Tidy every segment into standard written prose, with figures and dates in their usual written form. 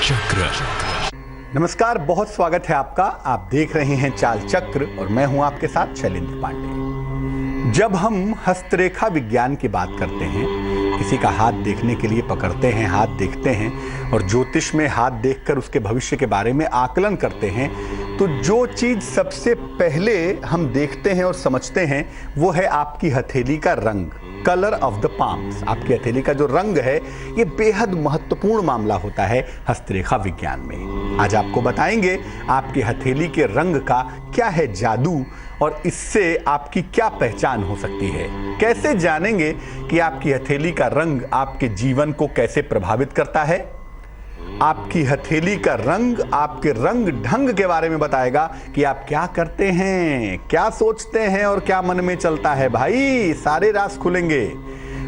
चक्र। नमस्कार, बहुत स्वागत है आपका। आप देख रहे हैं चाल चक्र और मैं हूं आपके साथ शैलेंद्र पांडे। जब हम हस्तरेखा विज्ञान की बात करते हैं, किसी का हाथ देखने के लिए पकड़ते हैं, हाथ देखते हैं और ज्योतिष में हाथ देखकर उसके भविष्य के बारे में आकलन करते हैं, तो जो चीज सबसे पहले हम देखते हैं और समझते हैं वो है आपकी हथेली का रंग, कलर ऑफ द पाम्स। आपकी हथेली का जो रंग है ये बेहद महत्वपूर्ण मामला होता है हस्तरेखा विज्ञान में। आज आपको बताएंगे आपकी हथेली के रंग का क्या है जादू और इससे आपकी क्या पहचान हो सकती है। कैसे जानेंगे कि आपकी हथेली का रंग आपके जीवन को कैसे प्रभावित करता है। आपकी हथेली का रंग आपके रंग ढंग के बारे में बताएगा कि आप क्या करते हैं, क्या सोचते हैं और क्या मन में चलता है। भाई सारे राज खुलेंगे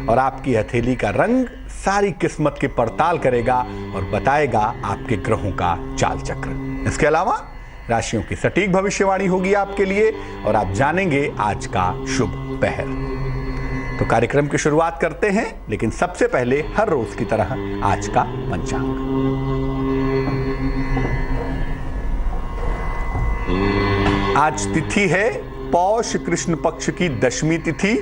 और आपकी हथेली का रंग सारी किस्मत की पड़ताल करेगा और बताएगा आपके ग्रहों का चाल चक्र। इसके अलावा राशियों की सटीक भविष्यवाणी होगी आपके लिए और आप जानेंगे आज का शुभ पहर। तो कार्यक्रम की शुरुआत करते हैं, लेकिन सबसे पहले हर रोज की तरह आज का पंचांग। आज तिथि है पौष कृष्ण पक्ष की दशमी तिथि।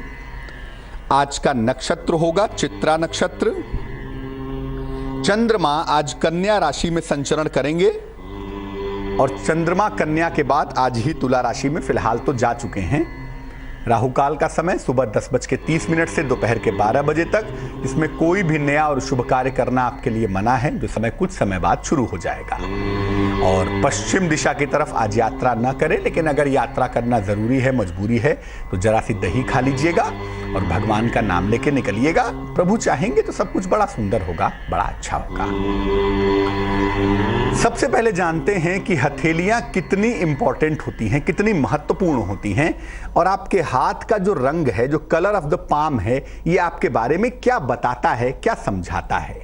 आज का नक्षत्र होगा चित्रा नक्षत्र। चंद्रमा आज कन्या राशि में संचरण करेंगे और चंद्रमा कन्या के बाद आज ही तुला राशि में फिलहाल तो जा चुके हैं। राहु काल का समय सुबह 10:30 से दोपहर के 12 बजे तक। इसमें कोई भी नया और शुभ कार्य करना आपके लिए मना है, जो समय कुछ समय बाद शुरू हो जाएगा। और पश्चिम दिशा की तरफ आज यात्रा न करें, लेकिन अगर यात्रा करना जरूरी है, मजबूरी है, तो जरा सी दही खा लीजिएगा और भगवान का नाम लेके निकलिएगा। प्रभु चाहेंगे तो सब कुछ बड़ा सुंदर होगा, बड़ा अच्छा होगा। सबसे पहले जानते हैं कि हथेलियां कितनी इंपॉर्टेंट होती हैं, कितनी महत्वपूर्ण होती हैं और आपके हाथ का जो रंग है, जो कलर ऑफ द पाम है, ये आपके बारे में क्या बताता है, क्या समझाता है।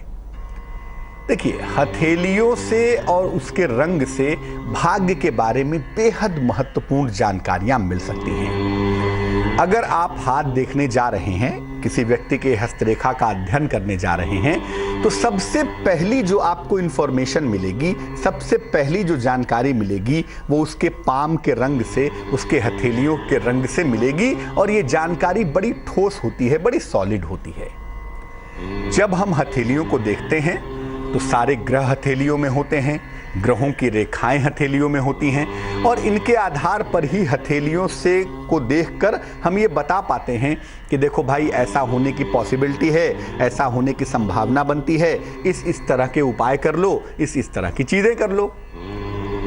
देखिए, हथेलियों से और उसके रंग से भाग्य के बारे में बेहद महत्वपूर्ण जानकारियां मिल सकती हैं। अगर आप हाथ देखने जा रहे हैं, किसी व्यक्ति के हस्तरेखा का अध्ययन करने जा रहे हैं, तो सबसे पहली जो आपको इंफॉर्मेशन मिलेगी, सबसे पहली जो जानकारी मिलेगी, वो उसके पाम के रंग से, उसके हथेलियों के रंग से मिलेगी और ये जानकारी बड़ी ठोस होती है, बड़ी सॉलिड होती है। जब हम हथेलियों को देखते हैं तो सारे ग्रह हथेलियों में होते हैं, ग्रहों की रेखाएं हथेलियों में होती हैं और इनके आधार पर ही हथेलियों से को देखकर हम ये बता पाते हैं कि देखो भाई, ऐसा होने की पॉसिबिलिटी है, ऐसा होने की संभावना बनती है, इस तरह के उपाय कर लो, इस तरह की चीजें कर लो।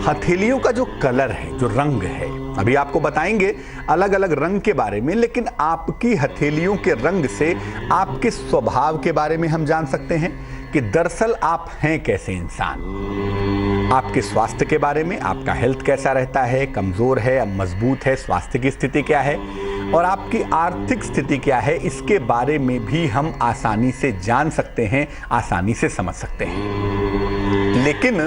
हथेलियों का जो कलर है, जो रंग है, अभी आपको बताएंगे अलग अलग रंग के बारे में, लेकिन आपकी हथेलियों के रंग से आपके स्वभाव के बारे में हम जान सकते हैं कि दरअसल आप हैं कैसे इंसान। आपके स्वास्थ्य के बारे में, आपका हेल्थ कैसा रहता है, कमजोर है, मजबूत है, स्वास्थ्य की स्थिति क्या है और आपकी आर्थिक स्थिति क्या है, इसके बारे में भी हम आसानी से जान सकते हैं, आसानी से समझ सकते हैं। लेकिन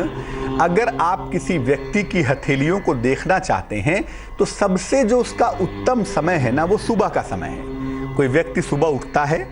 अगर आप किसी व्यक्ति की हथेलियों को देखना चाहते हैं तो सबसे जो उसका उत्तम समय है ना, वो सुबह का समय है। कोई व्यक्ति सुबह उठता है,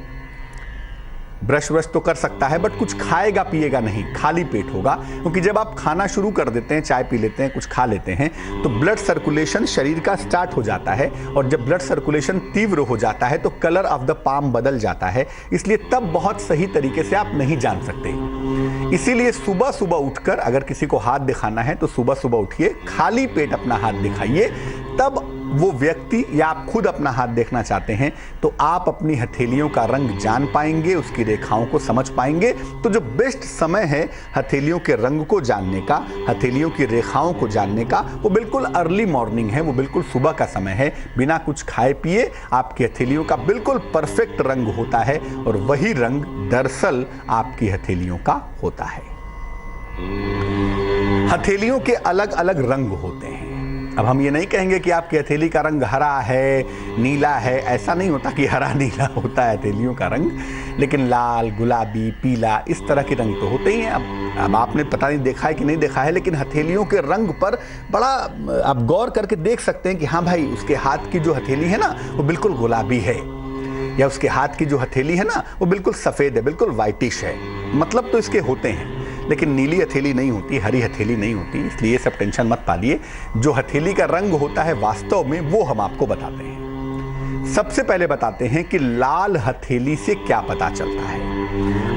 ब्रश व्रश तो कर सकता है, बट कुछ खाएगा पिएगा नहीं, खाली पेट होगा, क्योंकि जब आप खाना शुरू कर देते हैं, चाय पी लेते हैं, कुछ खा लेते हैं, तो ब्लड सर्कुलेशन शरीर का स्टार्ट हो जाता है और जब ब्लड सर्कुलेशन तीव्र हो जाता है तो कलर ऑफ द पाम बदल जाता है। इसलिए तब बहुत सही तरीके से आप नहीं जान सकते। इसीलिए सुबह सुबह उठकर अगर किसी को हाथ दिखाना है तो सुबह सुबह उठिए, खाली पेट अपना हाथ दिखाइए। तब वो व्यक्ति या आप खुद अपना हाथ देखना चाहते हैं तो आप अपनी हथेलियों का रंग जान पाएंगे, उसकी रेखाओं को समझ पाएंगे। तो जो बेस्ट समय है हथेलियों के रंग को जानने का, हथेलियों की रेखाओं को जानने का, वो बिल्कुल अर्ली मॉर्निंग है, वो बिल्कुल सुबह का समय है। बिना कुछ खाए पिए आपकी हथेलियों का बिल्कुल परफेक्ट रंग होता है और वही रंग दरअसल आपकी हथेलियों का होता है। हथेलियों के अलग अलग रंग होते हैं। अब हम ये नहीं कहेंगे कि आपकी हथेली का रंग हरा है, नीला है, ऐसा नहीं होता कि हरा नीला होता है हथेलियों का रंग, लेकिन लाल, गुलाबी, पीला, इस तरह के रंग तो होते ही हैं। अब आपने पता नहीं देखा है कि नहीं देखा है, लेकिन हथेलियों के रंग पर बड़ा आप गौर करके देख सकते हैं कि हाँ भाई, उसके हाथ की जो हथेली है ना वो बिल्कुल गुलाबी है, या उसके हाथ की जो हथेली है ना वो बिल्कुल सफ़ेद है, बिल्कुल वाइटिश है। मतलब तो इसके होते हैं। लेकिन नीली हथेली नहीं होती, हरी हथेली नहीं होती, इसलिए सब टेंशन मत पालिए। जो हथेली का रंग होता है वास्तव में वो हम आपको बताते हैं। सबसे पहले बताते हैं कि लाल हथेली से क्या पता चलता है।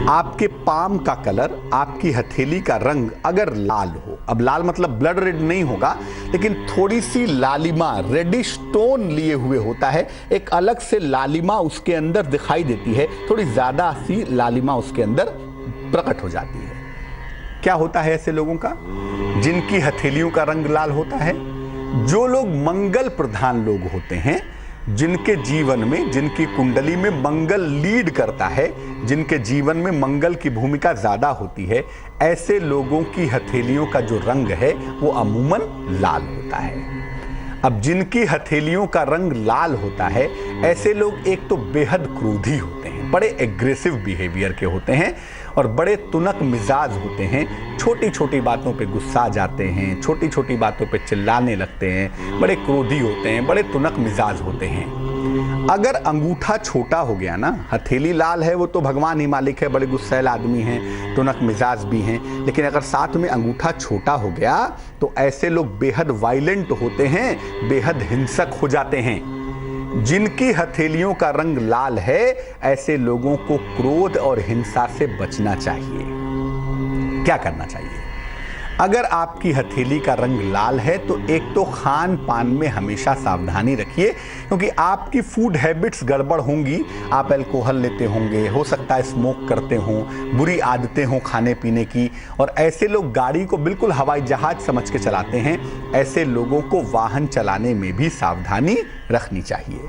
आपके पाम का कलर, आपकी हथेली का रंग अगर लाल हो, अब लाल मतलब ब्लड रेड नहीं होगा, लेकिन थोड़ी सी लालिमा, रेडिश टोन लिए हुए होता है, एक अलग से लालिमा उसके अंदर दिखाई देती है, थोड़ी ज्यादा सी लालिमा उसके अंदर प्रकट हो जाती है। क्या होता है ऐसे लोगों का जिनकी हथेलियों का रंग लाल होता है? जो लोग मंगल प्रधान लोग होते हैं, जिनके जीवन में, जिनकी कुंडली में मंगल लीड करता है, जिनके जीवन में मंगल की भूमिका ज्यादा होती है, ऐसे लोगों की हथेलियों का जो रंग है वो अमूमन लाल होता है। अब जिनकी हथेलियों का रंग लाल होता है, ऐसे लोग एक तो बेहद क्रोधी होते हैं, बड़े एग्रेसिव बिहेवियर के होते हैं और बड़े तुनक मिजाज होते हैं। छोटी छोटी बातों पे गुस्सा जाते हैं, छोटी छोटी बातों पे चिल्लाने लगते हैं, बड़े क्रोधी होते हैं, बड़े तुनक मिजाज होते हैं। अगर अंगूठा छोटा हो गया ना, हथेली लाल है वो तो भगवान ही मालिक है, बड़े गुस्सैल आदमी हैं, तुनक मिजाज भी हैं, लेकिन अगर साथ में अंगूठा छोटा हो गया तो ऐसे लोग बेहद वायलेंट होते हैं, बेहद हिंसक हो जाते हैं। जिनकी हथेलियों का रंग लाल है, ऐसे लोगों को क्रोध और हिंसा से बचना चाहिए। क्या करना चाहिए? अगर आपकी हथेली का रंग लाल है तो एक तो खान पान में हमेशा सावधानी रखिए, क्योंकि आपकी फूड हैबिट्स गड़बड़ होंगी। आप अल्कोहल लेते होंगे, हो सकता है स्मोक करते हों, बुरी आदतें हों खाने पीने की, और ऐसे लोग गाड़ी को बिल्कुल हवाई जहाज समझ के चलाते हैं। ऐसे लोगों को वाहन चलाने में भी सावधानी रखनी चाहिए।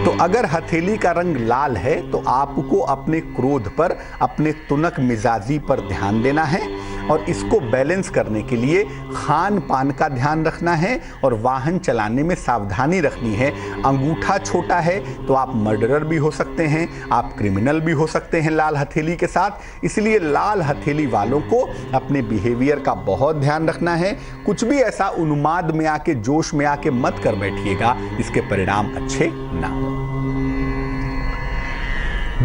तो अगर हथेली का रंग लाल है तो आपको अपने क्रोध पर, अपने तुनक मिजाजी पर ध्यान देना है, और इसको बैलेंस करने के लिए खान पान का ध्यान रखना है और वाहन चलाने में सावधानी रखनी है। अंगूठा छोटा है तो आप मर्डरर भी हो सकते हैं, आप क्रिमिनल भी हो सकते हैं लाल हथेली के साथ। इसलिए लाल हथेली वालों को अपने बिहेवियर का बहुत ध्यान रखना है। कुछ भी ऐसा उन्माद में आके, जोश में आके मत कर बैठिएगा, इसके परिणाम अच्छे ना हो।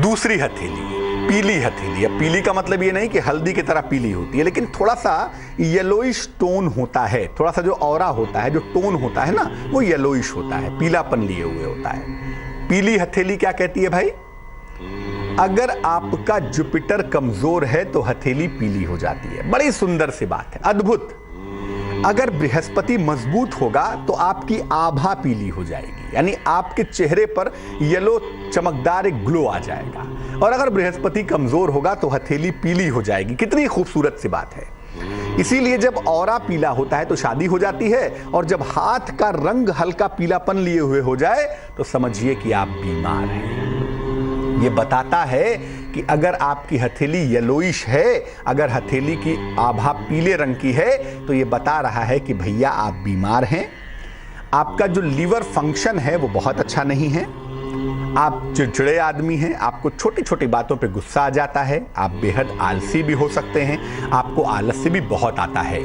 दूसरी हथेली, पीली हथेली। अब पीली का मतलब ये नहीं कि हल्दी की तरह पीली होती है, लेकिन थोड़ा सा येलोइश टोन होता है, थोड़ा सा जो ऑरा होता है, जो टोन होता है ना, वो येलोइश होता है, पीलापन लिए हुए होता है। पीली हथेली क्या कहती है भाई? अगर आपका जुपिटर कमजोर है तो हथेली पीली हो जाती है। बड़ी सुंदर सी बात है, अद्भुत। अगर बृहस्पति मजबूत होगा तो आपकी आभा पीली हो जाएगी, यानी आपके चेहरे पर येलो चमकदार एक ग्लो आ जाएगा। और अगर बृहस्पति कमजोर होगा तो हथेली पीली हो जाएगी। कितनी खूबसूरत सी बात है। इसीलिए जब ऑरा पीला होता है तो शादी हो जाती है, और जब हाथ का रंग हल्का पीलापन लिए हुए हो जाए तो समझिए कि आप बीमार हैं। ये बताता है कि अगर आपकी हथेली येलोइश है, अगर हथेली की आभा पीले रंग की है, तो ये बता रहा है कि भैया आप बीमार हैं। आपका जो लीवर फंक्शन है वो बहुत अच्छा नहीं है, आप चिड़चिड़े आदमी हैं, आपको छोटी छोटी बातों पे गुस्सा आ जाता है, आप बेहद आलसी भी हो सकते हैं, आपको आलस्य भी बहुत आता है।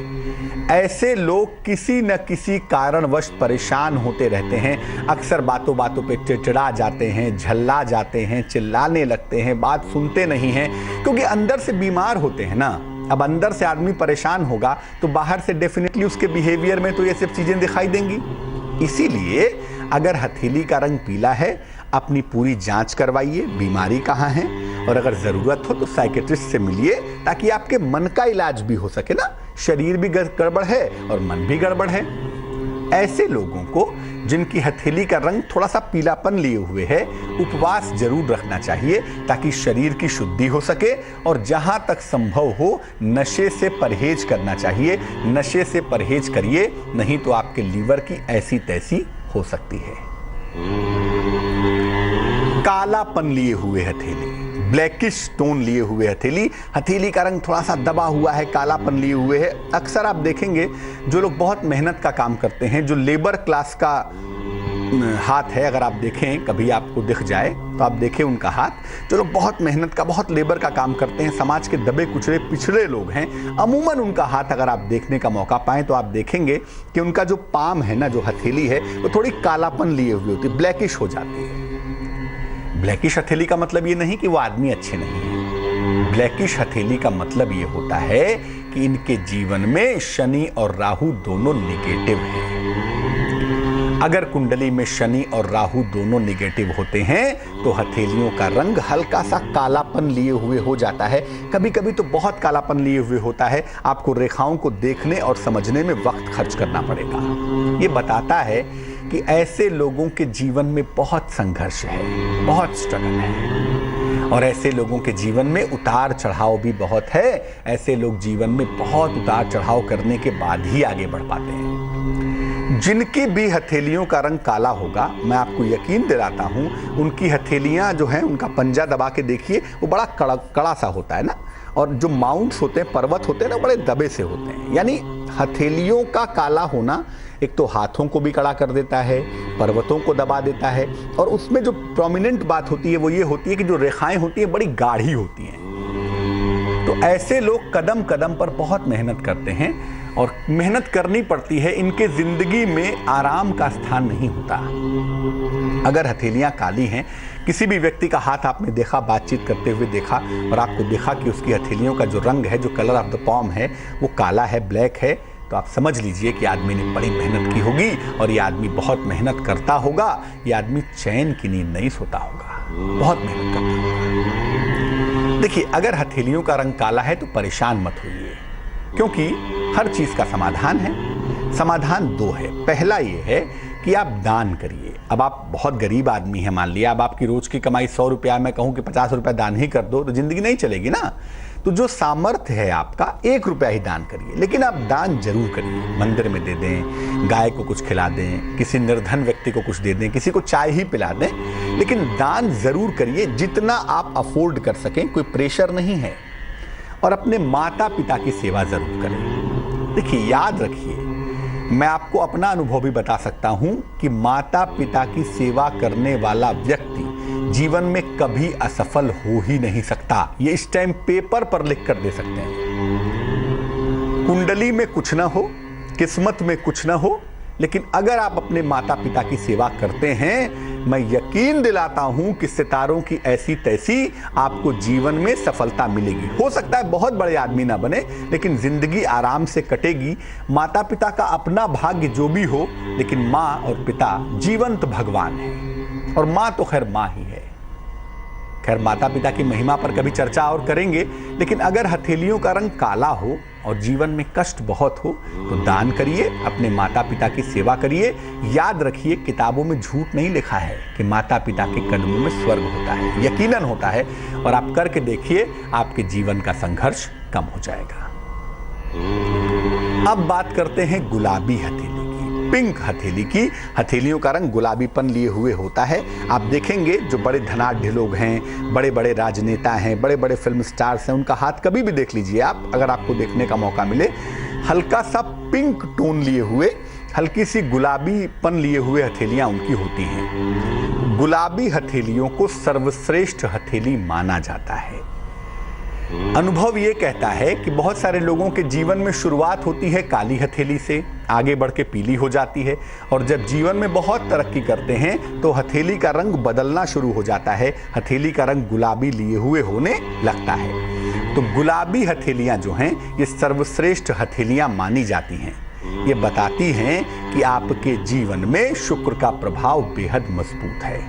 ऐसे लोग किसी न किसी कारणवश परेशान होते रहते हैं, अक्सर बातों बातों पे चिड़चिड़ा जाते हैं, झल्ला जाते हैं, चिल्लाने लगते हैं, बात सुनते नहीं हैं, क्योंकि अंदर से बीमार होते हैं ना। अब अंदर से आदमी परेशान होगा तो बाहर से डेफिनेटली उसके बिहेवियर में तो ये सब चीजें दिखाई देंगी। इसीलिए अगर हथेली का रंग पीला है, अपनी पूरी जांच करवाइए, बीमारी कहाँ है, और अगर जरूरत हो तो साइकेट्रिस्ट से मिलिए, ताकि आपके मन का इलाज भी हो सके ना। शरीर भी गड़बड़ है और मन भी गड़बड़ है। ऐसे लोगों को जिनकी हथेली का रंग थोड़ा सा पीलापन लिए हुए है, उपवास जरूर रखना चाहिए, ताकि शरीर की शुद्धि हो सके। और जहां तक संभव हो नशे से परहेज करना चाहिए। नशे से परहेज करिए, नहीं तो आपके लीवर की ऐसी तैसी हो सकती है। कालापन लिए हुए हथेली, ब्लैकिश टोन लिए हुए हथेली, हथेली का रंग थोड़ा सा दबा हुआ है, कालापन लिए हुए है। अक्सर आप देखेंगे जो लोग बहुत मेहनत का काम करते हैं, जो लेबर क्लास का हाथ है, अगर आप देखें, कभी आपको दिख जाए तो आप देखें उनका हाथ, जो लोग बहुत मेहनत का, बहुत लेबर का काम करते हैं, समाज के दबे कुचले पिछड़े लोग हैं, अमूमन उनका हाथ अगर आप देखने का मौका पाएं तो आप देखेंगे कि उनका जो पाम है ना, जो हथेली है, वो थोड़ी कालापन लिए हुई होती है, ब्लैकिश हो जाती है। ब्लैकिश हथेली का मतलब ये नहीं कि वो आदमी अच्छे नहीं है। ब्लैकिश हथेली का मतलब ये होता है कि इनके जीवन में शनि और राहु दोनों निगेटिव हैं। अगर कुंडली में शनि और राहु दोनों निगेटिव होते हैं तो हथेलियों का रंग हल्का सा कालापन लिए हुए हो जाता है। कभी कभी तो बहुत कालापन लिए हुए होता है। आपको रेखाओं को देखने और समझने में वक्त खर्च करना पड़ेगा। ये बताता है कि ऐसे लोगों के जीवन में बहुत संघर्ष है, बहुत स्ट्रगल है, और ऐसे लोगों के जीवन में उतार चढ़ाव भी बहुत है। ऐसे लोग जीवन में बहुत उतार चढ़ाव करने के बाद ही आगे बढ़ पाते हैं। जिनकी भी हथेलियों का रंग काला होगा, मैं आपको यकीन दिलाता हूं, उनकी हथेलियां जो हैं, उनका पंजा दबा के देखिए, वो बड़ा कड़ा सा होता है ना, और जो माउंट्स होते हैं, पर्वत होते हैं ना, बड़े दबे से होते हैं। यानी हथेलियों का काला होना एक तो हाथों को भी कड़ा कर देता है, पर्वतों को दबा देता है, और उसमें जो प्रोमिनेंट बात होती है वो ये होती है कि जो रेखाएं होती हैं बड़ी गाढ़ी होती हैं। तो ऐसे लोग कदम कदम पर बहुत मेहनत करते हैं, और मेहनत करनी पड़ती है। इनके जिंदगी में आराम का स्थान नहीं होता। अगर हथेलियां काली हैं, किसी भी व्यक्ति का हाथ आपने देखा, बातचीत करते हुए देखा, और आपको देखा कि उसकी हथेलियों का जो रंग है, जो कलर ऑफ द पॉम है, वो काला है, ब्लैक है, तो आप समझ लीजिए कि आदमी ने बड़ी मेहनत की होगी, और ये आदमी बहुत मेहनत करता होगा। ये आदमी चैन की नींद नहीं सोता होगा, बहुत मेहनत करता होगा। देखिए, अगर हथेलियों का रंग काला है तो परेशान मत होइए, क्योंकि हर चीज का समाधान है। समाधान दो है। पहला ये है कि आप दान करिए। अब आप बहुत गरीब आदमी हैं, मान लिया अब आपकी रोज की कमाई 100 रुपया, मैं कहूं कि 50 रुपया दान ही कर दो, तो जिंदगी नहीं चलेगी ना। तो जो सामर्थ्य है आपका, 1 रुपया ही दान करिए, लेकिन आप दान जरूर करिए। मंदिर में दे दें, गाय को कुछ खिला दें, किसी निर्धन व्यक्ति को कुछ दे दें, किसी को चाय ही पिला दें, लेकिन दान जरूर करिए जितना आप अफोर्ड कर सकें। कोई प्रेशर नहीं है। और अपने माता पिता की सेवा जरूर करें। देखिए, याद रखिए, मैं आपको अपना अनुभव भी बता सकता हूं कि माता पिता की सेवा करने वाला व्यक्ति जीवन में कभी असफल हो ही नहीं सकता। ये इस टाइम पेपर पर लिख कर दे सकते हैं। कुंडली में कुछ ना हो, किस्मत में कुछ ना हो, लेकिन अगर आप अपने माता पिता की सेवा करते हैं, मैं यकीन दिलाता हूं कि सितारों की ऐसी तैसी आपको जीवन में सफलता मिलेगी। हो सकता है बहुत बड़े आदमी ना बने, लेकिन जिंदगी आराम से कटेगी। माता पिता का अपना भाग्य जो भी हो, लेकिन माँ और पिता जीवंत भगवान है, और माँ तो खैर माँ ही है। खैर, माता पिता की महिमा पर कभी चर्चा और करेंगे, लेकिन अगर हथेलियों का रंग काला हो और जीवन में कष्ट बहुत हो तो दान करिए, अपने माता पिता की सेवा करिए। याद रखिए, किताबों में झूठ नहीं लिखा है कि माता पिता के कदमों में स्वर्ग होता है। यकीनन होता है, और आप करके देखिए, आपके जीवन का संघर्ष कम हो जाएगा। अब बात करते हैं गुलाबी हथेली की, पिंक हथेली की। हथेलियों का रंग गुलाबीपन लिए हुए होता है। आप देखेंगे जो बड़े धनाढ्य लोग हैं, बड़े बड़े राजनेता हैं, बड़े बड़े फिल्म स्टार्स हैं, उनका हाथ कभी भी देख लीजिए आप, अगर आपको देखने का मौका मिले, हल्का सा पिंक टोन लिए हुए, हल्की सी गुलाबीपन लिए हुए हथेलियां उनकी होती हैं। गुलाबी हथेलियों को सर्वश्रेष्ठ हथेली माना जाता है। अनुभव ये कहता है कि बहुत सारे लोगों के जीवन में शुरुआत होती है काली हथेली से, आगे बढ़ के पीली हो जाती है, और जब जीवन में बहुत तरक्की करते हैं तो हथेली का रंग बदलना शुरू हो जाता है। हथेली का रंग गुलाबी लिए हुए होने लगता है। तो गुलाबी हथेलियां जो हैं, ये सर्वश्रेष्ठ हथेलियां मानी जाती हैं। ये बताती हैं कि आपके जीवन में शुक्र का प्रभाव बेहद मजबूत है।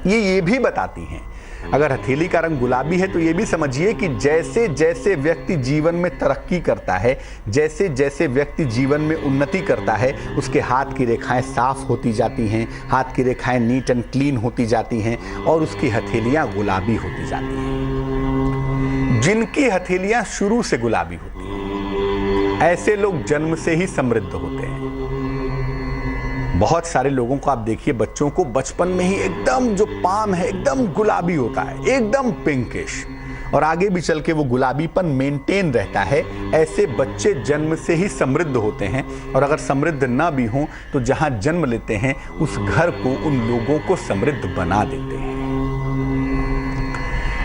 ये भी बताती हैं, अगर हथेली का रंग गुलाबी है तो ये भी समझिए कि जैसे जैसे व्यक्ति जीवन में तरक्की करता है, जैसे जैसे व्यक्ति जीवन में उन्नति करता है, उसके हाथ की रेखाएं साफ होती जाती हैं, हाथ की रेखाएं नीट एंड क्लीन होती जाती हैं, और उसकी हथेलियां गुलाबी होती जाती हैं। जिनकी हथेलियां शुरू से गुलाबी होती हैं, ऐसे लोग जन्म से ही समृद्ध होते हैं। बहुत सारे लोगों को आप देखिए, बच्चों को बचपन में ही एकदम जो पाम है एकदम गुलाबी होता है, एकदम पिंकिश, और आगे भी चल के वो गुलाबीपन मेंटेन रहता है। ऐसे बच्चे जन्म से ही समृद्ध होते हैं, और अगर समृद्ध ना भी हों तो जहां जन्म लेते हैं उस घर को, उन लोगों को समृद्ध बना देते हैं।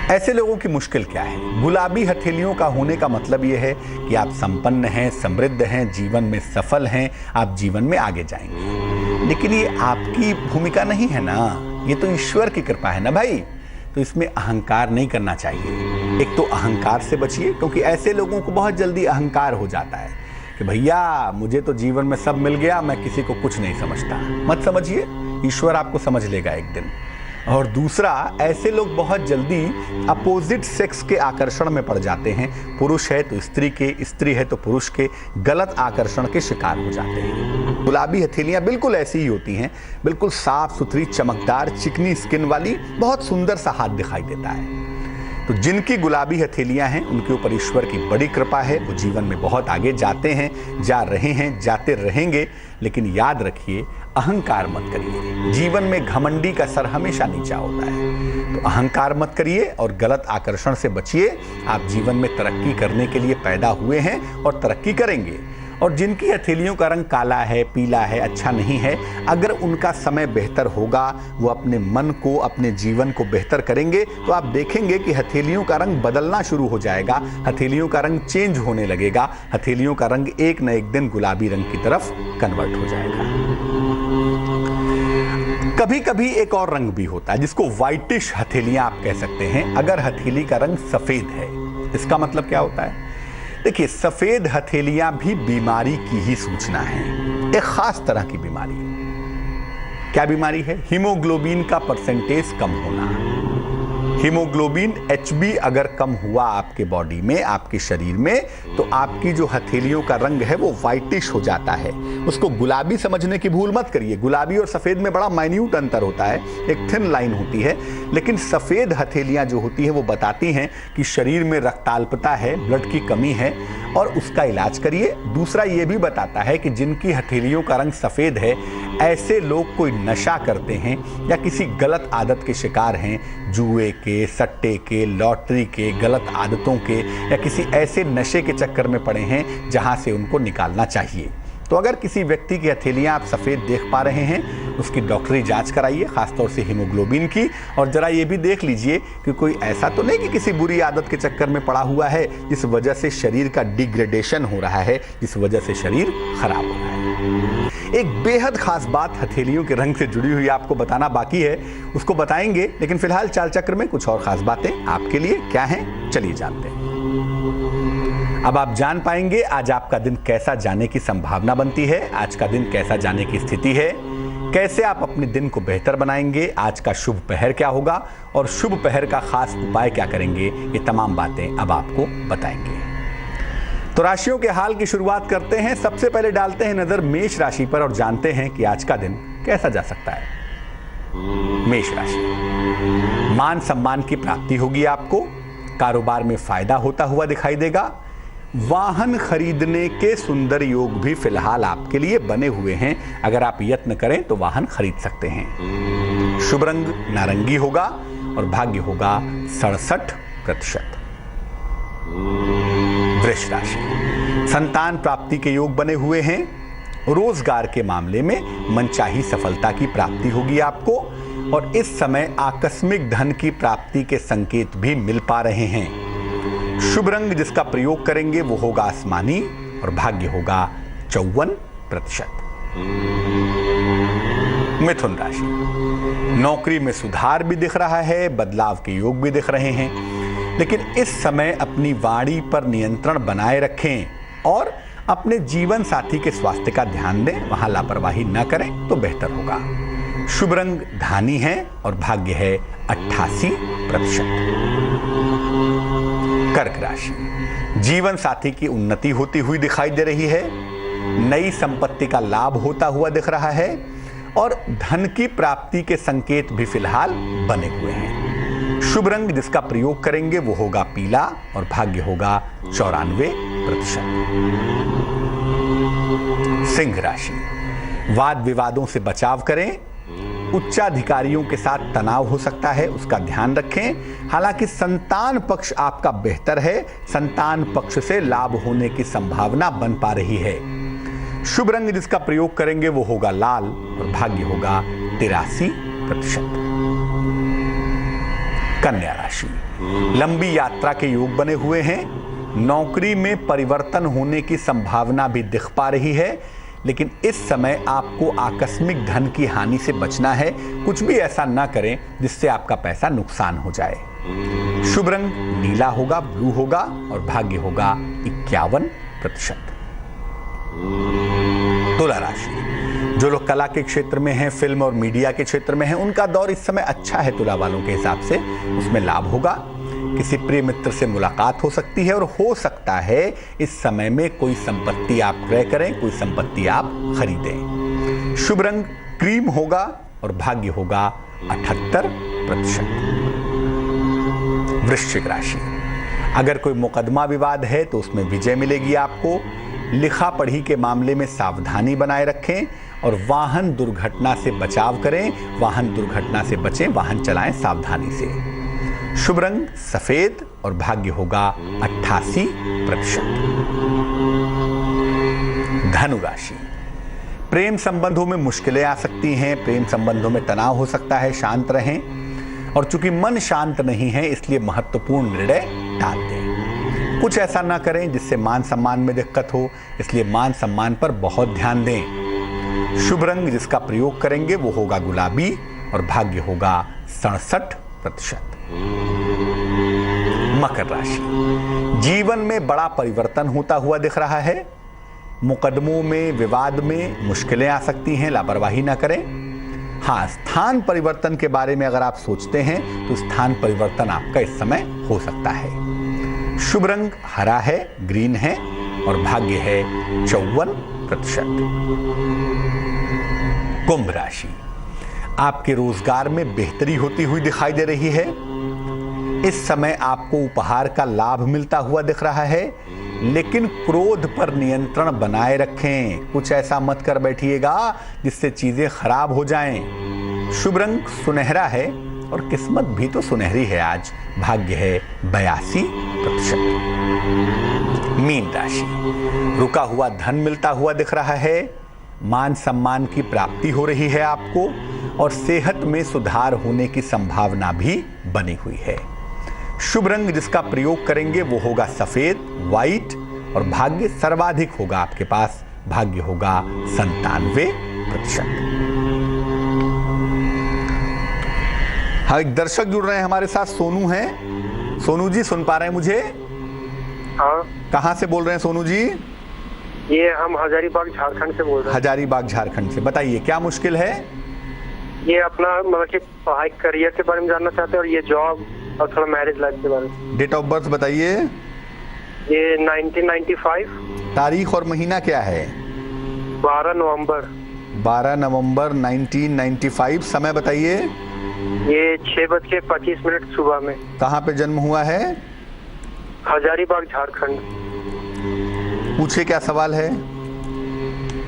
ऐसे लोगों की मुश्किल क्या है? गुलाबी हथेलियों का होने का मतलब यह है कि आप संपन्न हैं, समृद्ध हैं, जीवन में सफल हैं, आप जीवन में आगे जाएंगे। लेकिन ये आपकी भूमिका नहीं है ना, ये तो ईश्वर की कृपा है ना भाई। तो इसमें अहंकार नहीं करना चाहिए। एक तो अहंकार से बचिए, क्योंकि ऐसे लोगों को बहुत जल्दी अहंकार हो जाता है कि भैया मुझे तो जीवन में सब मिल गया, मैं किसी को कुछ नहीं समझता। मत समझिए, ईश्वर आपको समझ लेगा एक दिन। और दूसरा, ऐसे लोग बहुत जल्दी अपोजिट सेक्स के आकर्षण में पड़ जाते हैं। पुरुष है तो स्त्री के, स्त्री है तो पुरुष के गलत आकर्षण के शिकार हो जाते हैं। गुलाबी हथेलियां बिल्कुल ऐसी ही होती हैं, बिल्कुल साफ सुथरी, चमकदार, चिकनी स्किन वाली, बहुत सुंदर सा हाथ दिखाई देता है। तो जिनकी गुलाबी हथेलियां हैं उनके ऊपर ईश्वर की बड़ी कृपा है, वो जीवन में बहुत आगे जाते हैं, जा रहे हैं, जाते रहेंगे। लेकिन याद रखिए, अहंकार मत करिए। जीवन में घमंडी का सर हमेशा नीचा होता है, तो अहंकार मत करिए और गलत आकर्षण से बचिए। आप जीवन में तरक्की करने के लिए पैदा हुए हैं और तरक्की करेंगे। और जिनकी हथेलियों का रंग काला है, पीला है, अच्छा नहीं है, अगर उनका समय बेहतर होगा, वो अपने मन को, अपने जीवन को बेहतर करेंगे, तो आप देखेंगे कि हथेलियों का रंग बदलना शुरू हो जाएगा, हथेलियों का रंग चेंज होने लगेगा, हथेलियों का रंग एक न एक दिन गुलाबी रंग की तरफ कन्वर्ट हो जाएगा। कभी कभी एक और रंग भी होता है जिसको व्हाइटिश हथेलियां आप कह सकते हैं। अगर हथेली का रंग सफेद है, इसका मतलब क्या होता है? देखिए, सफेद हथेलियां भी बीमारी की ही सूचना है, एक खास तरह की बीमारी। क्या बीमारी है? हीमोग्लोबिन का परसेंटेज कम होना। हीमोग्लोबिन HB अगर कम हुआ आपके बॉडी में, आपके शरीर में, तो आपकी जो हथेलियों का रंग है वो व्हाइटिश हो जाता है। उसको गुलाबी समझने की भूल मत करिए। गुलाबी और सफेद में बड़ा माइन्यूट अंतर होता है, एक थिन लाइन होती है। लेकिन सफेद हथेलियां जो होती है वो बताती हैं कि शरीर में रक्ताल्पता है, ब्लड की कमी है, और उसका इलाज करिए। दूसरा ये भी बताता है कि जिनकी हथेलियों का रंग सफेद है, ऐसे लोग कोई नशा करते हैं या किसी गलत आदत के शिकार हैं, जुए के, सट्टे के, लॉटरी के, गलत आदतों के, या किसी ऐसे नशे के चक्कर में पड़े हैं जहां से उनको निकालना चाहिए। तो अगर किसी व्यक्ति की हथेलियां आप सफ़ेद देख पा रहे हैं, उसकी डॉक्टरी जांच कराइए, खासतौर से हीमोग्लोबिन की। और जरा ये भी देख लीजिए कि कोई ऐसा तो नहीं कि किसी बुरी आदत के चक्कर में पड़ा हुआ है जिस वजह से शरीर का डिग्रेडेशन हो रहा है, जिस वजह से शरीर खराब हो रहा है। एक बेहद खास बात हथेलियों के रंग से जुड़ी हुई आपको बताना बाकी है, उसको बताएंगे। लेकिन फिलहाल चाल चक्र में कुछ और खास बातें आपके लिए क्या हैं, चलिए जानते हैं। अब आप जान पाएंगे आज आपका दिन कैसा जाने की संभावना बनती है, आज का दिन कैसा जाने की स्थिति है, कैसे आप अपने दिन को बेहतर बनाएंगे, आज का शुभ पहर क्या होगा और शुभ पहर का खास उपाय क्या करेंगे। ये तमाम बातें अब आपको बताएंगे। तो राशियों के हाल की शुरुआत करते हैं। सबसे पहले डालते हैं नजर मेष राशि पर और जानते हैं कि आज का दिन कैसा जा सकता है। मेष राशि, मान सम्मान की प्राप्ति होगी आपको, कारोबार में फायदा होता हुआ दिखाई देगा। वाहन खरीदने के सुंदर योग भी फिलहाल आपके लिए बने हुए हैं, अगर आप यत्न करें तो वाहन खरीद सकते हैं। शुभ रंग नारंगी होगा और भाग्य होगा 67%। वृष राशि, संतान प्राप्ति के योग बने हुए हैं। रोजगार के मामले में मनचाही सफलता की प्राप्ति होगी आपको, और इस समय आकस्मिक धन की प्राप्ति के संकेत भी मिल पा रहे हैं। शुभ रंग जिसका प्रयोग करेंगे वो होगा आसमानी और भाग्य होगा 54%। मिथुन राशि, नौकरी में सुधार भी दिख रहा है, बदलाव के योग भी दिख रहे हैं, लेकिन इस समय अपनी वाणी पर नियंत्रण बनाए रखें और अपने जीवन साथी के स्वास्थ्य का ध्यान दें, वहां लापरवाही न करें तो बेहतर होगा। शुभ रंग धानी है और भाग्य है 88%। कर्क राशि, जीवन साथी की उन्नति होती हुई दिखाई दे रही है, नई संपत्ति का लाभ होता हुआ दिख रहा है और धन की प्राप्ति के संकेत भी फिलहाल बने हुए हैं। शुभ रंग जिसका प्रयोग करेंगे वो होगा पीला और भाग्य होगा 94%। सिंह राशि, वाद विवादों से बचाव करें, उच्चाधिकारियों के साथ तनाव हो सकता है, उसका ध्यान रखें। हालांकि संतान पक्ष आपका बेहतर है, संतान पक्ष से लाभ होने की संभावना बन पा रही है। शुभ रंग जिसका प्रयोग करेंगे वो होगा लाल और भाग्य होगा 83%। कन्या राशि, लंबी यात्रा के योग बने हुए हैं, नौकरी में परिवर्तन होने की संभावना भी दिख पा रही है, लेकिन इस समय आपको आकस्मिक धन की हानि से बचना है। कुछ भी ऐसा ना करें जिससे आपका पैसा नुकसान हो जाए। शुभ रंग नीला होगा, ब्लू होगा और भाग्य होगा 51%। तुला राशि, जो लोग कला के क्षेत्र में हैं, फिल्म और मीडिया के क्षेत्र में हैं, उनका दौर इस समय अच्छा है तुला वालों के हिसाब से। उसमें लाभ होगा, किसी प्रिय मित्र से मुलाकात हो सकती है और हो सकता है इस समय में कोई संपत्ति आप क्रय करें, कोई संपत्ति आप खरीदें। शुभ रंग क्रीम होगा और भाग्य होगा 78%। वृश्चिक राशि, अगर कोई मुकदमा विवाद है तो उसमें विजय मिलेगी आपको। लिखा पढ़ी के मामले में सावधानी बनाए रखें और वाहन दुर्घटना से बचाव करें। वाहन दुर्घटना से बचें, वाहन चलाएं सावधानी से। शुभ रंग सफेद और भाग्य होगा 88%। धनु राशि, प्रेम संबंधों में मुश्किलें आ सकती हैं, प्रेम संबंधों में तनाव हो सकता है, शांत रहें। और चूंकि मन शांत नहीं है इसलिए महत्वपूर्ण निर्णय टाल दें। कुछ ऐसा ना करें जिससे मान सम्मान में दिक्कत हो, इसलिए मान सम्मान पर बहुत ध्यान दें। शुभ रंग जिसका प्रयोग करेंगे वो होगा गुलाबी और भाग्य होगा 67%। मकर राशि, जीवन में बड़ा परिवर्तन होता हुआ दिख रहा है। मुकदमों में, विवाद में मुश्किलें आ सकती हैं, लापरवाही ना करें। हाँ, स्थान परिवर्तन के बारे में अगर आप सोचते हैं तो स्थान परिवर्तन आपका इस समय हो सकता है। शुभ रंग हरा है, ग्रीन है और भाग्य है 54%। कुंभ राशि, आपके रोजगार में बेहतरी होती हुई दिखाई दे रही है। इस समय आपको उपहार का लाभ मिलता हुआ दिख रहा है, लेकिन क्रोध पर नियंत्रण बनाए रखें। कुछ ऐसा मत कर बैठिएगा जिससे चीजें खराब हो जाएं। शुभ रंग सुनहरा है और किस्मत भी तो सुनहरी है आज। भाग्य है 82%। मीन राशि, रुका हुआ धन मिलता हुआ दिख रहा है। मान सम्मान की प्राप्ति हो रही है आपको और सेहत में सुधार होने की संभावना भी बनी हुई है। शुभ रंग जिसका प्रयोग करेंगे वो होगा सफेद, व्हाइट और भाग्य सर्वाधिक होगा आपके पास। भाग्य होगा 97%। हाँ, एक दर्शक जुड़ रहे हैं हमारे साथ, सोनू हैं। सोनू जी सुन पा रहे हैं मुझे? हाँ। कहाँ से बोल रहे हैं सोनू जी? ये हम हजारीबाग झारखंड से बोल रहे हैं। हजारीबाग झारखंड से, बताइए क्या मुश्किल है? ये अपना मतलब कि पढ़ाई करियर के बारे में जानना चाहते हैं और ये जॉब और थोड़ा मैरिज लाइफ के बारे में। डेट ऑफ बर्थ बताइए। ये 1995। तारीख और महीना क्या है? 12 नवंबर। 12 नवंबर 1995। समय बताइए। ये 6:25 सुबह में। कहाँ पे जन्म हुआ है? हजारीबाग झारखंड। पूछे क्या सवाल है?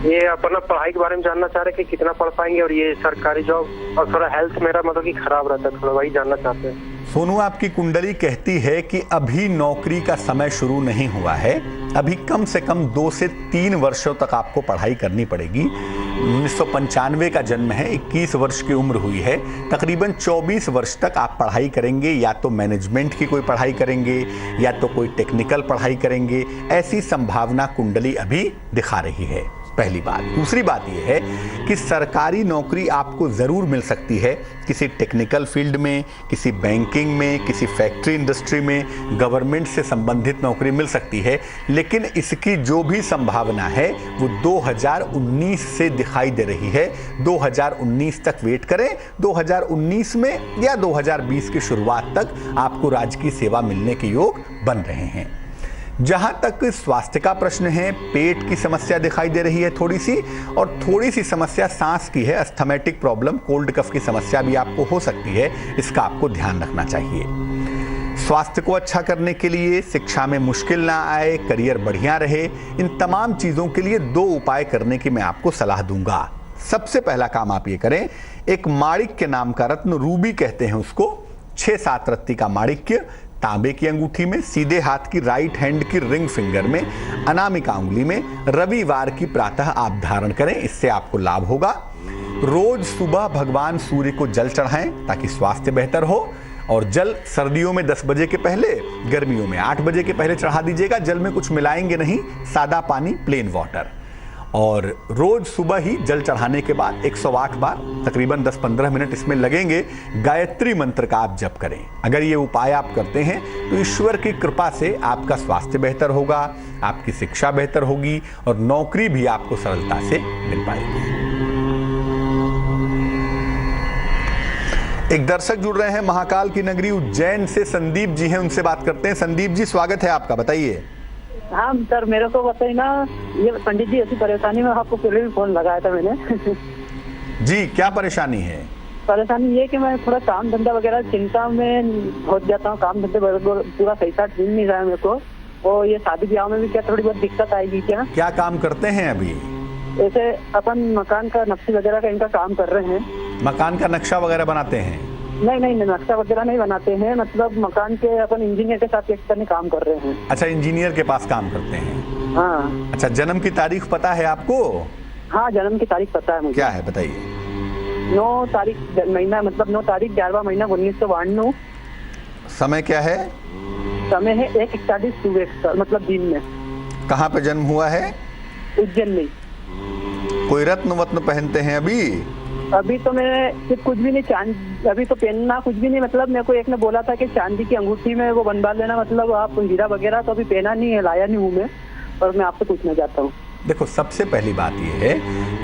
ये अपना पढ़ाई के बारे में जानना चाह रहे कि कितना पढ़ पाएंगे और ये सरकारी जॉब और थोड़ा हेल्थ मेरा मतलब कि खराब रहता है, थोड़ा वही जानना चाहते हैं। सोनू, आपकी कुंडली कहती है कि अभी नौकरी का समय शुरू नहीं हुआ है। अभी कम से कम 2 से 3 वर्षों तक आपको पढ़ाई करनी पड़ेगी। 1995 का जन्म है, 21 वर्ष की उम्र हुई है। तकरीबन 24 वर्ष तक आप पढ़ाई करेंगे, या तो मैनेजमेंट की कोई पढ़ाई करेंगे या तो कोई टेक्निकल पढ़ाई करेंगे। ऐसी संभावना कुंडली अभी दिखा रही है, पहली बात। दूसरी बात यह है कि सरकारी नौकरी आपको ज़रूर मिल सकती है, किसी टेक्निकल फील्ड में, किसी बैंकिंग में, किसी फैक्ट्री इंडस्ट्री में, गवर्नमेंट से संबंधित नौकरी मिल सकती है। लेकिन इसकी जो भी संभावना है वो 2019 से दिखाई दे रही है। 2019 तक वेट करें। 2019 में या 2020 की शुरुआत तक आपको राजकीय सेवा मिलने के योग बन रहे हैं। जहां तक स्वास्थ्य का प्रश्न है, पेट की समस्या दिखाई दे रही है थोड़ी सी, और थोड़ी सी समस्या सांस की है। अस्थमेटिक प्रॉब्लम, कोल्ड कफ की समस्या भी आपको हो सकती है, इसका आपको ध्यान रखना चाहिए। स्वास्थ्य को अच्छा करने के लिए, शिक्षा में मुश्किल ना आए, करियर बढ़िया रहे, इन तमाम चीज़ों के लिए 2 उपाय करने की मैं आपको सलाह दूंगा। सबसे पहला काम आप ये करें, एक माणिक्य नाम का रत्न, रूबी कहते हैं उसको, 6-7 रत्ती का माणिक्य तांबे की अंगूठी में, सीधे हाथ की राइट हैंड की रिंग फिंगर में, अनामिका उंगली में, रविवार की प्रातः आप धारण करें। इससे आपको लाभ होगा। रोज सुबह भगवान सूर्य को जल चढ़ाएं ताकि स्वास्थ्य बेहतर हो। और जल सर्दियों में 10 बजे के पहले, गर्मियों में 8 बजे के पहले चढ़ा दीजिएगा। जल में कुछ मिलाएंगे नहीं, सादा पानी, प्लेन वाटर। और रोज सुबह ही जल चढ़ाने के बाद 108 बार तकरीबन 10-15 मिनट इसमें लगेंगे गायत्री मंत्र का आप जप करें। अगर ये उपाय आप करते हैं तो ईश्वर की कृपा से आपका स्वास्थ्य बेहतर होगा, आपकी शिक्षा बेहतर होगी और नौकरी भी आपको सरलता से मिल पाएगी। एक दर्शक जुड़ रहे हैं महाकाल की नगरी उज्जैन से, संदीप जी हैं, उनसे बात करते हैं। संदीप जी, स्वागत है आपका, बताइए। हाँ सर, मेरे को बताइए ना, ये पंडित जी ऐसी परेशानी में आपको पहले भी फोन लगाया था मैंने। जी, क्या परेशानी है? परेशानी ये कि मैं थोड़ा काम धंधा वगैरह चिंता में हो जाता हूँ, काम धंधे पूरा सही साथ मिल नहीं रहा है मेरे को, और ये शादी ब्याह में भी क्या थोड़ी बहुत दिक्कत आएगी क्या? क्या काम करते हैं अभी? ऐसे अपन मकान का नक्शे वगैरह का इनका काम कर रहे हैं। मकान का नक्शा वगैरह बनाते हैं? नहीं, नक्शा वगैरह नहीं बनाते हैं, मतलब मकान के अपन इंजीनियर के साथ एक करने काम कर रहे हैं। अच्छा, इंजीनियर के पास काम करते हैं। हाँ। अच्छा, जन्म की तारीख पता है आपको? हाँ, जन्म की तारीख पता है मुझे। क्या है, बताइए। 9 तारीख महीना, मतलब 9 तारीख 11वां महीना 1992। समय क्या है? समय है 1:41 सुबह, मतलब दिन में। कहाँ पे जन्म हुआ है? उज्जैन में। कोई रत्न वत्न पहनते हैं अभी तो मैं सिर्फ कुछ भी नहीं, चांद अभी तो पहनना कुछ भी नहीं, मतलब मेरे को एक ने बोला था कि चांदी की अंगूठी में वो बनवा लेना, मतलब आप हीरा वगैरह तो अभी पहना नहीं है, लाया नहीं हूँ मैं, और मैं आपसे पूछना चाहता हूँ। देखो, सबसे पहली बात यह है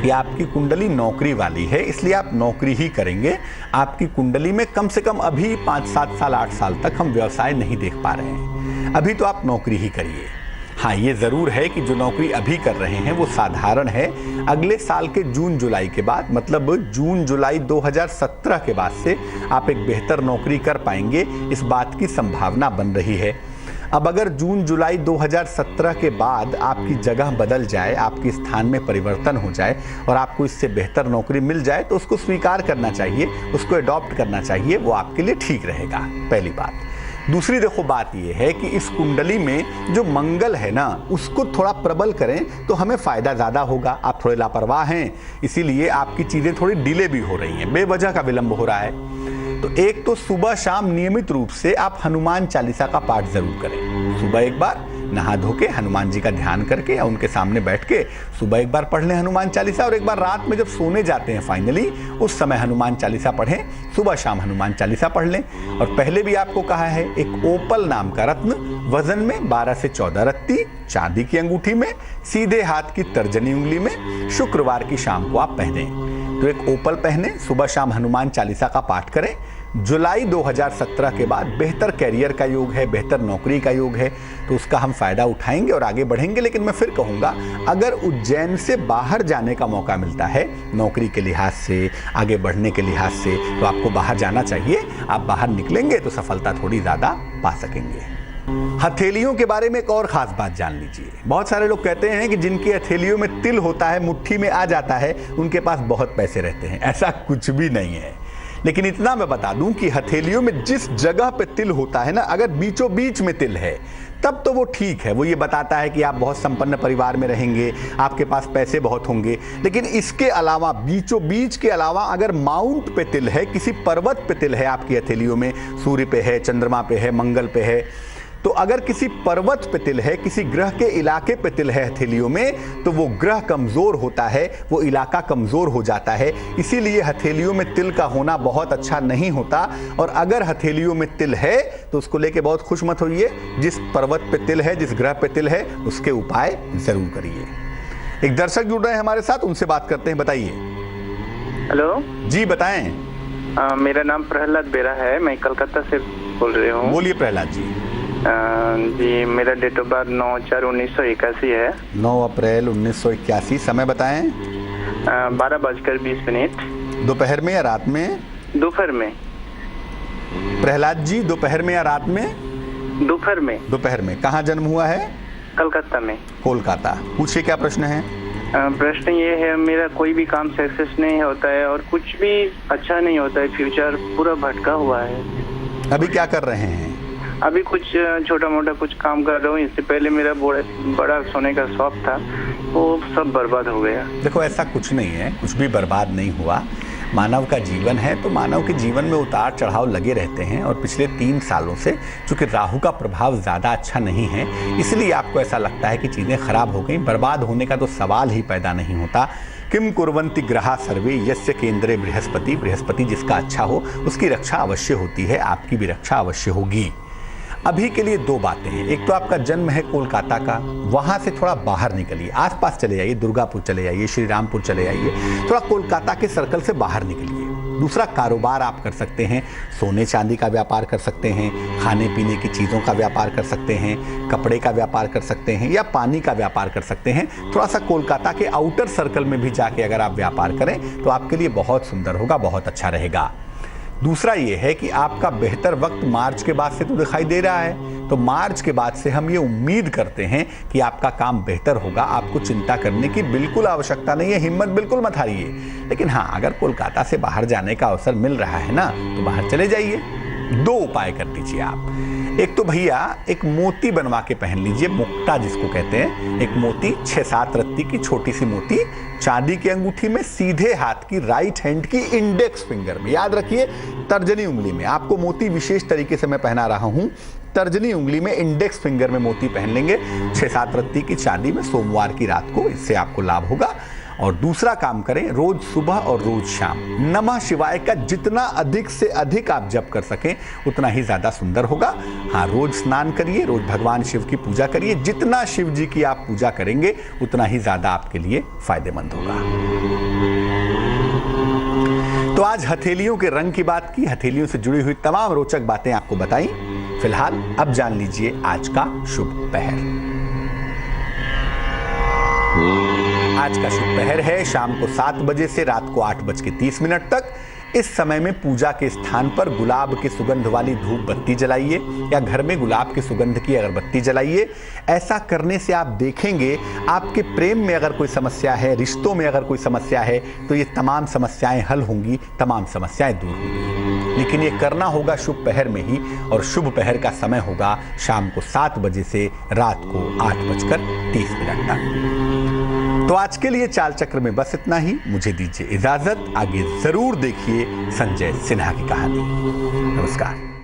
कि आपकी कुंडली नौकरी वाली है, इसलिए आप नौकरी ही करेंगे। आपकी कुंडली में कम से कम अभी 5-7 साल 8 साल तक हम व्यवसाय नहीं देख पा रहे हैं। अभी तो आप नौकरी ही करिए। हाँ, ये ज़रूर है कि जो नौकरी अभी कर रहे हैं वो साधारण है। अगले साल के जून जुलाई के बाद, मतलब जून जुलाई 2017 के बाद से आप एक बेहतर नौकरी कर पाएंगे, इस बात की संभावना बन रही है। अब अगर जून जुलाई 2017 के बाद आपकी जगह बदल जाए, आपके स्थान में परिवर्तन हो जाए और आपको इससे बेहतर नौकरी मिल जाए तो उसको स्वीकार करना चाहिए, उसको अडॉप्ट करना चाहिए, वो आपके लिए ठीक रहेगा, पहली बात। दूसरी देखो, बात यह है कि इस कुंडली में जो मंगल है ना, उसको थोड़ा प्रबल करें तो हमें फायदा ज़्यादा होगा। आप थोड़े लापरवाह हैं, इसीलिए आपकी चीज़ें थोड़ी डिले भी हो रही हैं, बेवजह का विलंब हो रहा है। तो एक तो सुबह शाम नियमित रूप से आप हनुमान चालीसा का पाठ जरूर करें। सुबह एक बार नहा धो के हनुमान जी का ध्यान करके या उनके सामने बैठ के सुबह एक बार पढ़ लें हनुमान चालीसा, और एक बार रात में जब सोने जाते हैं फाइनली उस समय हनुमान चालीसा पढ़ें। सुबह शाम हनुमान चालीसा पढ़ लें। और पहले भी आपको कहा है, एक ओपल नाम का रत्न वजन में 12 से 14 रत्ती चांदी की अंगूठी में सीधे हाथ की तर्जनी उंगली में शुक्रवार की शाम को आप पहनें। तो एक ओपल पहने, सुबह शाम हनुमान चालीसा का पाठ करें। जुलाई 2017 के बाद बेहतर कैरियर का योग है, बेहतर नौकरी का योग है, तो उसका हम फायदा उठाएंगे और आगे बढ़ेंगे। लेकिन मैं फिर कहूँगा, अगर उज्जैन से बाहर जाने का मौका मिलता है नौकरी के लिहाज से, आगे बढ़ने के लिहाज से, तो आपको बाहर जाना चाहिए। आप बाहर निकलेंगे तो सफलता थोड़ी ज़्यादा पा सकेंगे। हथेलियों के बारे में एक और खास बात जान लीजिए। बहुत सारे लोग कहते हैं कि जिनकी हथेलियों में तिल होता है, मुट्ठी में आ जाता है, उनके पास बहुत पैसे रहते हैं। ऐसा कुछ भी नहीं है। लेकिन इतना मैं बता दूं कि हथेलियों में जिस जगह पे तिल होता है ना, अगर बीचों बीच में तिल है तब तो वो ठीक है, वो ये बताता है कि आप बहुत संपन्न परिवार में रहेंगे, आपके पास पैसे बहुत होंगे। लेकिन इसके अलावा, बीचों बीच के अलावा, अगर माउंट पे तिल है, किसी पर्वत पे तिल है आपकी हथेलियों में, सूर्य पे है, चंद्रमा पे है, मंगल पे है, तो अगर किसी पर्वत पे तिल है, किसी ग्रह के इलाके पे तिल है हथेलियों में, तो वो ग्रह कमजोर होता है, वो इलाका कमजोर हो जाता है। इसीलिए हथेलियों में तिल का होना बहुत अच्छा नहीं होता। और अगर हथेलियों में तिल है तो उसको लेके बहुत खुश मत होइए। जिस पर्वत पे तिल है, जिस ग्रह पे तिल है, उसके उपाय जरूर करिए। एक दर्शक जुड़ रहे हैं हमारे साथ, उनसे बात करते हैं, बताइए। हेलो जी, बताएं। मेरा नाम प्रहलाद बेरा है, मैं कलकत्ता से बोल रही हूँ। बोलिए प्रहलाद जी। जी, मेरा डेट ऑफ बर्थ 9/4/1981 है। 9 अप्रैल 1981। समय बताएं। 12:20 दोपहर में या रात में? दोपहर में। प्रहलाद जी, दोपहर में या रात में? दोपहर में। दोपहर में। कहाँ जन्म हुआ है? कलकत्ता में। कोलकाता। पूछिए, क्या प्रश्न है? प्रश्न ये है, मेरा कोई भी काम सक्सेस नहीं होता है और कुछ भी अच्छा नहीं होता है, फ्यूचर पूरा भटका हुआ है। अभी क्या कर रहे हैं? अभी कुछ छोटा मोटा कुछ काम कर रहा हूँ। इससे पहले मेरा बड़ा सोने का शौक था, वो सब बर्बाद हो गया। देखो, ऐसा कुछ नहीं है, कुछ भी बर्बाद नहीं हुआ। मानव का जीवन है तो मानव के जीवन में उतार चढ़ाव लगे रहते हैं, और पिछले 3 सालों से चूंकि राहु का प्रभाव ज़्यादा अच्छा नहीं है, इसलिए आपको ऐसा लगता है कि चीज़ें खराब हो गई। बर्बाद होने का तो सवाल ही पैदा नहीं होता। किम कुर्वन्ति ग्रहा सर्वे यस्य केंद्रे बृहस्पति, बृहस्पति जिसका अच्छा हो उसकी रक्षा अवश्य होती है, आपकी भी रक्षा अवश्य होगी। अभी के लिए 2 बातें हैं। एक तो आपका जन्म है कोलकाता का, वहां से थोड़ा बाहर निकलिए, आसपास चले जाइए, दुर्गापुर चले जाइए, श्री रामपुर चले जाइए, थोड़ा कोलकाता के सर्कल से बाहर निकलिए। दूसरा, कारोबार आप कर सकते हैं, सोने चांदी का व्यापार कर सकते हैं, खाने पीने की चीज़ों का व्यापार कर सकते हैं, कपड़े का व्यापार कर सकते हैं, या पानी का व्यापार कर सकते हैं। थोड़ा सा कोलकाता के आउटर सर्कल में भी जाके अगर आप व्यापार करें तो आपके लिए बहुत सुंदर होगा, बहुत अच्छा रहेगा। दूसरा ये है कि आपका बेहतर वक्त मार्च के बाद से तो दिखाई दे रहा है, तो मार्च के बाद से हम ये उम्मीद करते हैं कि आपका काम बेहतर होगा। आपको चिंता करने की बिल्कुल आवश्यकता नहीं है, हिम्मत बिल्कुल मत हारिए। लेकिन हाँ, अगर कोलकाता से बाहर जाने का अवसर मिल रहा है ना, तो बाहर चले जाइए। 2 उपाय कर दीजिए आप। एक तो भैया एक मोती बनवा के पहन लीजिए, मुक्ता जिसको कहते हैं। एक मोती 6-7 रत्ती की छोटी सी मोती चांदी की अंगूठी में, सीधे हाथ की राइट हैंड की इंडेक्स फिंगर में, याद रखिए तर्जनी उंगली में। आपको मोती विशेष तरीके से मैं पहना रहा हूं, तर्जनी उंगली में इंडेक्स फिंगर में मोती पहन लेंगे 6-7 रत्ती की चांदी में सोमवार की रात को, इससे आपको लाभ होगा। और दूसरा काम करें, रोज सुबह और रोज शाम नमः शिवाय का जितना अधिक से अधिक आप जप कर सकें उतना ही ज्यादा सुंदर होगा। हाँ, रोज स्नान करिए, रोज भगवान शिव की पूजा करिए। जितना शिव जी की आप पूजा करेंगे उतना ही ज्यादा आपके लिए फायदेमंद होगा। तो आज हथेलियों के रंग की बात की, हथेलियों से जुड़ी हुई तमाम रोचक बातें आपको बताई। फिलहाल अब जान लीजिए आज का शुभ पहर। आज का शुभ पहर है शाम को 7 बजे से रात को 8:30 तक। इस समय में पूजा के स्थान पर गुलाब की सुगंध वाली धूप बत्ती जलाइए, या घर में गुलाब की सुगंध की अगरबत्ती जलाइए। ऐसा करने से आप देखेंगे आपके प्रेम में अगर कोई समस्या है, रिश्तों में अगर कोई समस्या है, तो ये तमाम समस्याएं हल होंगी, तमाम समस्याएं दूर होंगी। लेकिन ये करना होगा शुभ पहर में ही, और शुभ पहर का समय होगा शाम को 7 बजे से रात को 8:30 तक। तो आज के लिए चाल चक्र में बस इतना ही। मुझे दीजिए इजाजत, आगे जरूर देखिए संजय सिन्हा की कहानी। नमस्कार।